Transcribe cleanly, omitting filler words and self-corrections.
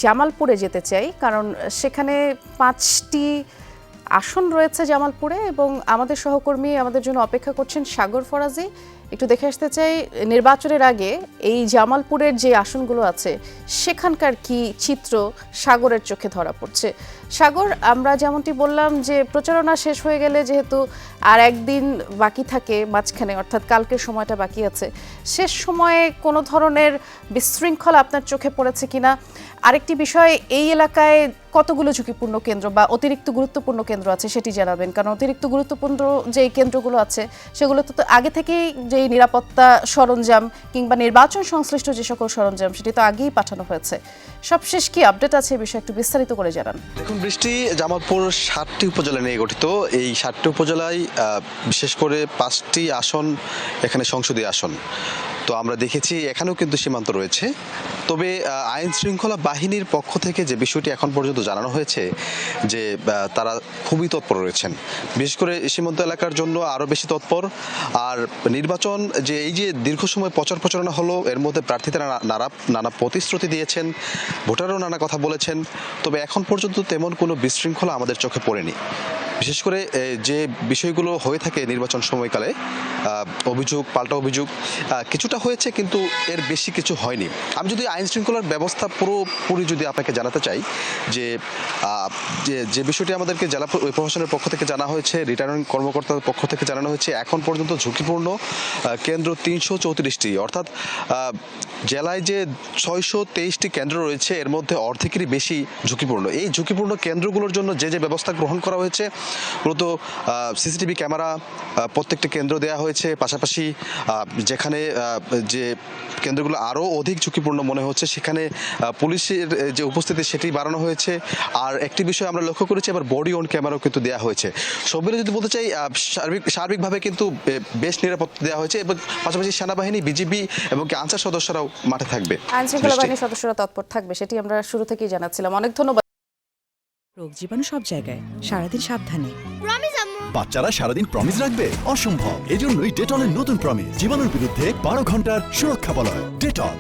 জামালপুরে যেতে চাই, কারণ সেখানে 5টি আসন রয়েছে জামালপুরে এবং আমাদের সহকর্মী আমাদের জন্য অপেক্ষা করছেন সাগর ফরাজি। একটু দেখে আসতে চাই নির্বাচনের আগে এই জামালপুরের যে আসনগুলো আছে সেখানকার কি চিত্র সাগরের চোখে ধরা পড়ছে। সাগর, আমরা যেমনটি বললাম যে প্রচারণা শেষ হয়ে গেলে যেহেতু আর একদিন বাকি থাকে মাঝখানে, অর্থাৎ কালকের সময়টা বাকি আছে, শেষ সময়ে কোনো ধরনের বিশৃঙ্খলা আপনার চোখে পড়েছে কিনা? আরেকটি বিষয়, এই এলাকায় কতগুলো ঝুঁকিপূর্ণ কেন্দ্র বা অতিরিক্ত গুরুত্বপূর্ণ কেন্দ্র আছে সেটি জানাবেন, কারণ অতিরিক্ত গুরুত্বপূর্ণ যে কেন্দ্রগুলো আছে সেগুলোতে তো আগে থেকেই যে নিরাপত্তা সরঞ্জাম কিংবা নির্বাচন সংশ্লিষ্ট যে সকল সরঞ্জাম সেটি তো আগেই পাঠানো হয়েছে। সবশেষ কি আপডেট আছে এই বিষয়ে একটু বিস্তারিত করে জানান। দেখুন বৃষ্টি, জামালপুর 7টি উপজেলা নিয়ে গঠিত। এই 7টি উপজেলায় বিশেষ করে 5টি আসন এখানে সংসদীয় আসন। তো আমরা দেখেছি এখানেও কিন্তু সীমান্ত রয়েছে। তবে আইন শৃঙ্খলা বাহিনীর পক্ষ থেকে যে বিষয়টি এখন পর্যন্ত জানানো হয়েছে যে তারা খুবই তৎপর রয়েছেন, বিশেষ করে সীমান্ত এলাকার জন্য আরও বেশি তৎপর। আর নির্বাচন যে এই যে দীর্ঘ সময় প্রচারণা হলো, এর মধ্যে প্রার্থীরা নানা প্রতিশ্রুতি দিয়েছেন, ভোটারও নানা কথা বলেছেন, তবে এখন পর্যন্ত তেমন কোনো বিশৃঙ্খলা আমাদের চোখে পড়েনি। বিশেষ করে যে বিষয়গুলো হয়ে থাকে নির্বাচন সময়কালে, অভিযোগ পাল্টা অভিযোগ কিছুটা হয়েছে, কিন্তু এর বেশি কিছু হয়নি। আমি যদি আইন শৃঙ্খলার ব্যবস্থা পুরোপুরি যদি আপনাকে জানাতে চাই যে যে বিষয়টি আমাদেরকে জেলা প্রশাসনের পক্ষ থেকে জানা হয়েছে, রিটার্নিং কর্মকর্তার পক্ষ থেকে জানানো হয়েছে, এখন পর্যন্ত ঝুঁকিপূর্ণ কেন্দ্র 334টি, অর্থাৎ জেলায় যে 623টি কেন্দ্র রয়েছে এর মধ্যে অর্ধেকেরই বেশি ঝুঁকিপূর্ণ। এই ঝুঁকিপূর্ণ কেন্দ্রগুলোর জন্য যে ব্যবস্থা গ্রহণ করা হয়েছে, মূলত সিসিটিভি ক্যামেরা প্রত্যেকটি কেন্দ্র দেওয়া হয়েছে। পাশাপাশি যেখানে যে কেন্দ্রগুলো আরও অধিক ঝুঁকিপূর্ণ মনে হচ্ছে সেখানে পুলিশের যে উপস্থিতি সেটি বাড়ানো হয়েছে। আর একটি বিষয় আমরা লক্ষ্য করেছি, আবার বডি অন ক্যামেরাও কিন্তু দেওয়া হয়েছে। সব মিলে যদি বলতে চাই, সার্বিকভাবে কিন্তু বেশ নিরাপত্তা দেওয়া হয়েছে এবং পাশাপাশি সেনাবাহিনী, বিজিবি এবং আনসার সদস্যরাও মাঠে থাকবে। আইন শৃঙ্খলা বাহিনীর সদস্যরা তৎপর থাকবে, সেটি আমরা শুরু থেকেই জানাচ্ছিলাম। অনেক ধন্যবাদ। রোগ জীবাণু সব জায়গায়, সারাদিন সাবধানে। বাচ্চারা সারাদিন প্রমিস রাখবে? অসম্ভব। এজন্যই ডেটলের নতুন প্রমিস জীবাণুর বিরুদ্ধে 12 ঘন্টার সুরক্ষা বলয়। ডেটল।